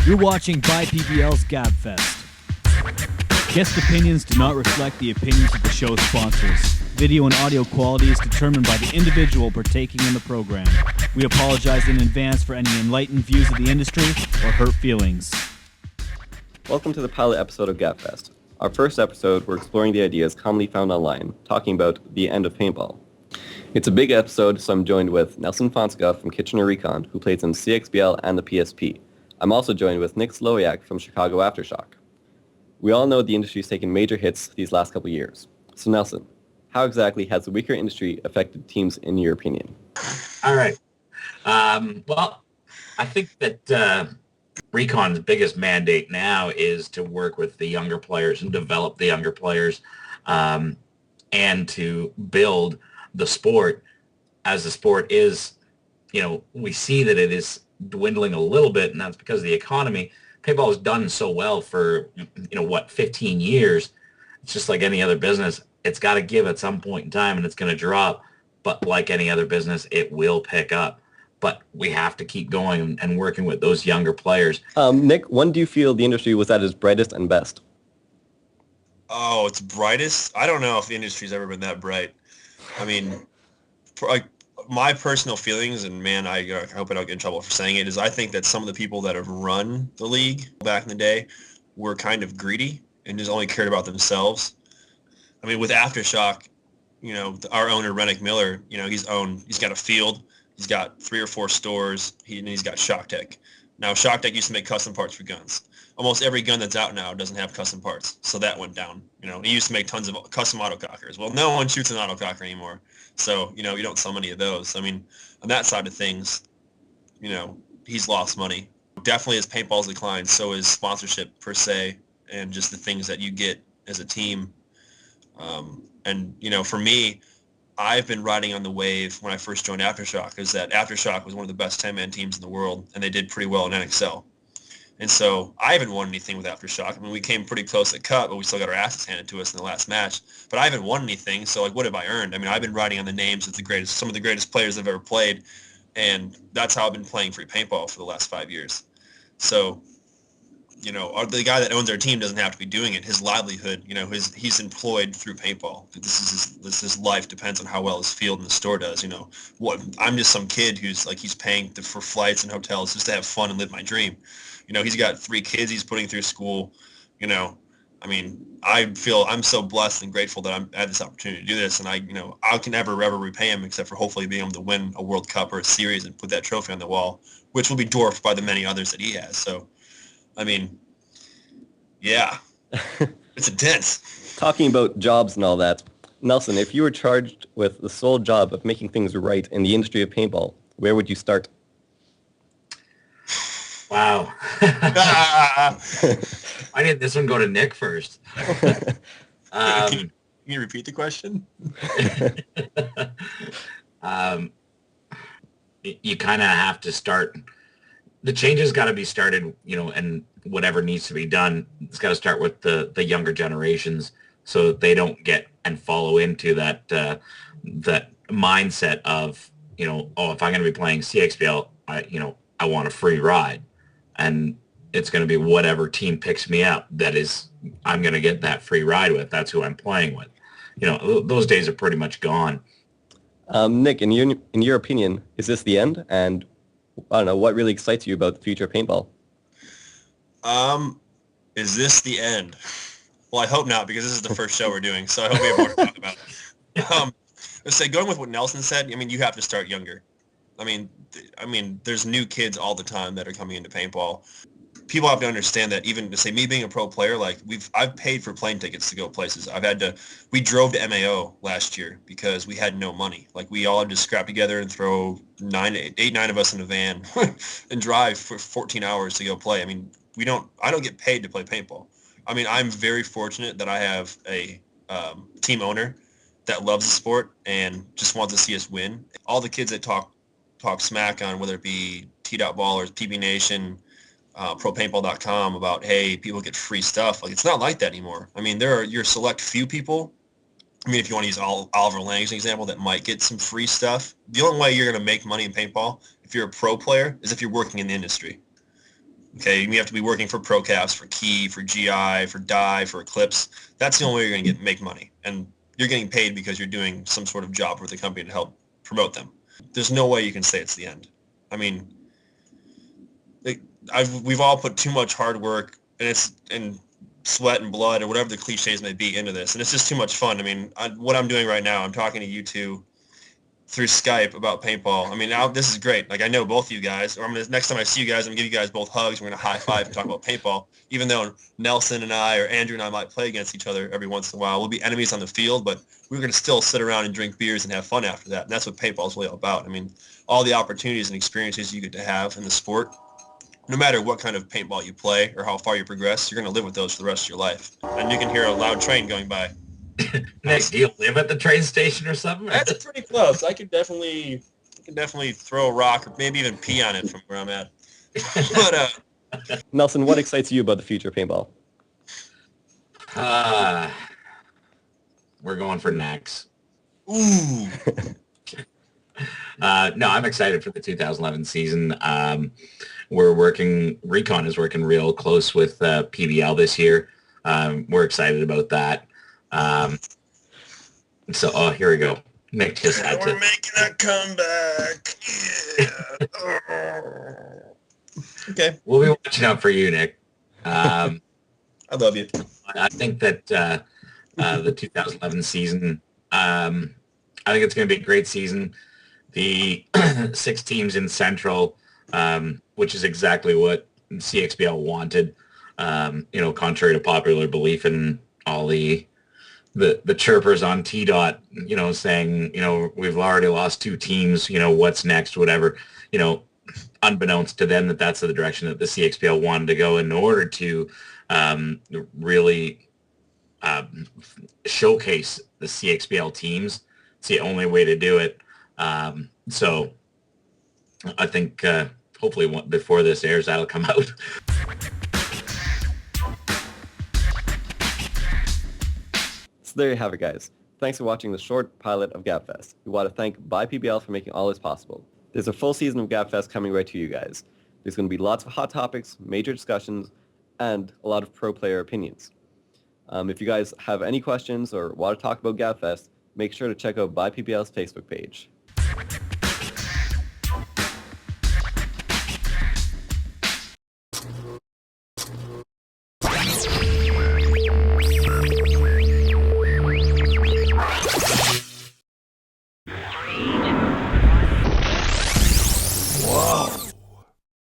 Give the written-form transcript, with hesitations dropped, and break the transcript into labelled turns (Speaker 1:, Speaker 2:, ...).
Speaker 1: You're watching BuyPBL's Gab-Fest. Guest opinions do not reflect the opinions of the show's sponsors. Video and audio quality is determined by the individual partaking in the program. We apologize in advance for any enlightened views of the industry or hurt feelings.
Speaker 2: Welcome to the pilot episode of Gab-Fest. Our first episode, we're exploring the ideas commonly found online, talking about the end of paintball. It's a big episode, so I'm joined with Nelson Fonska from Kitchener Recon, who plays in CXBL and the PSP. I'm also joined with Nick Slowiak from Chicago Aftershock. We all know the industry's taken major hits these last couple of years. So Nelson, how exactly has the weaker industry affected teams in your opinion?
Speaker 3: All right. Well, I think that Recon's biggest mandate now is to work with the younger players and develop the younger players and to build the sport. As the sport is, we see that it is dwindling a little bit, and that's because of the economy. Paintball has done so well for, 15 years. It's just like any other business. It's got to give at some point in time, and it's going to drop. But like any other business, it will pick up. But we have to keep going and working with those younger players.
Speaker 2: Nick, when do you feel the industry was at its brightest and best?
Speaker 4: Oh, it's brightest? I don't know if the industry's ever been that bright. I mean, my personal feelings, and man, I hope I don't get in trouble for saying it, is I think that some of the people that have run the league back in the day were kind of greedy and just only cared about themselves. I mean, with Aftershock, our owner, Rennick Miller, he's got a field, he's got 3 or 4 stores, he's got Shock Tech. Now, Shock Tech used to make custom parts for guns. Almost every gun that's out now doesn't have custom parts, so that went down. He used to make tons of custom autocockers. Well, no one shoots an autococker anymore, so, you don't sell many of those. I mean, on that side of things, he's lost money. Definitely as paintball's declined, so is sponsorship per se, and just the things that you get as a team. For me, I've been riding on the wave when I first joined Aftershock, is that Aftershock was one of the best 10-man teams in the world, and they did pretty well in NXL. And so I haven't won anything with Aftershock. I mean, we came pretty close at cut, but we still got our asses handed to us in the last match. But I haven't won anything, so what have I earned? I mean, I've been riding on the names of some of the greatest players I've ever played, and that's how I've been playing free paintball for the last 5 years. So, the guy that owns our team doesn't have to be doing it. His livelihood, he's employed through paintball. His life depends on how well his field and the store does. I'm just some kid who's he's paying for flights and hotels just to have fun and live my dream. He's got 3 kids he's putting through school. I mean, I feel I'm so blessed and grateful that I had this opportunity to do this, and I can never ever repay him except for hopefully being able to win a World Cup or a series and put that trophy on the wall, which will be dwarfed by the many others that he has. So, I mean, yeah, it's intense.
Speaker 2: Talking about jobs and all that, Nelson, if you were charged with the sole job of making things right in the industry of paintball, where would you start?
Speaker 3: Wow. I did this one go to Nick first.
Speaker 4: Can you repeat the question?
Speaker 3: You kind of have to start. The changes got to be started, and whatever needs to be done, it's got to start with the younger generations so that they don't get and follow into that mindset of, if I'm going to be playing CXBL, I want a free ride. And it's going to be whatever team picks me up I'm going to get that free ride with. That's who I'm playing with. Those days are pretty much gone.
Speaker 2: Nick, in your opinion, is this the end? And I don't know, what really excites you about the future of paintball?
Speaker 4: Is this the end? Well, I hope not, because this is the first show we're doing, so I hope we have more to talk about it. Let's say, going with what Nelson said, I mean, you have to start younger. I mean, there's new kids all the time that are coming into paintball. People have to understand that even to say me being a pro player, I've paid for plane tickets to go places. We drove to MAO last year because we had no money. We all had to scrap together and throw 9 of us in a van and drive for 14 hours to go play. I mean, I don't get paid to play paintball. I mean, I'm very fortunate that I have a team owner that loves the sport and just wants to see us win. All the kids that talk smack on, whether it be T-Dot Ballers, PB Nation, ProPaintball.com, about, hey, people get free stuff. It's not like that anymore. I mean, there are your select few people. I mean, if you want to use Oliver Lang as an example, that might get some free stuff. The only way you're going to make money in paintball, if you're a pro player, is if you're working in the industry. Okay, you have to be working for ProCaps, for Key, for GI, for Die, for Eclipse. That's the only way you're going to make money. And you're getting paid because you're doing some sort of job for the company to help promote them. There's no way you can say it's the end. I mean, we've all put too much hard work and sweat and blood or whatever the cliches may be into this, and it's just too much fun. I mean, what I'm doing right now, I'm talking to you two through Skype about paintball. I mean, now this is great. Like, I know both of you guys, or next time I see you guys, I'm going to give you guys both hugs. We're going to high five and talk about paintball. Even though Nelson and I or Andrew and I might play against each other every once in a while, we'll be enemies on the field, but we're going to still sit around and drink beers and have fun after that. And that's what paintball is really all about. I mean, all the opportunities and experiences you get to have in the sport, no matter what kind of paintball you play or how far you progress, you're going to live with those for the rest of your life. And you can hear a loud train going by.
Speaker 3: Nick, do you live at the train station or something?
Speaker 4: That's pretty close. I can definitely throw a rock or maybe even pee on it from where I'm at. But
Speaker 2: Nelson, what excites you about the future of paintball?
Speaker 3: We're going for Nax.
Speaker 4: ooh,
Speaker 3: No, I'm excited for the 2011 season. Recon is working real close with PBL this year. We're excited about that. Here we go. Nick just had
Speaker 4: we're
Speaker 3: to.
Speaker 4: making a comeback. Yeah. Okay,
Speaker 3: We'll be watching out for you, Nick.
Speaker 4: I love you.
Speaker 3: I think that the 2011 season, I think it's going to be a great season. The 6 teams in Central, which is exactly what CXBL wanted, contrary to popular belief and all the chirpers on T-Dot, saying, we've already lost 2 teams, what's next, whatever, unbeknownst to them that's the direction that the CXBL wanted to go in order to really showcase the CXBL teams. It's the only way to do it. So I think hopefully before this airs, that'll come out.
Speaker 2: So there you have it, guys. Thanks for watching the short pilot of Gab-Fest. We want to thank BuyPBL for making all this possible. There's a full season of Gab-Fest coming right to you guys. There's going to be lots of hot topics, major discussions, and a lot of pro player opinions. If you guys have any questions or want to talk about Gab-Fest, make sure to check out BuyPBL's Facebook page.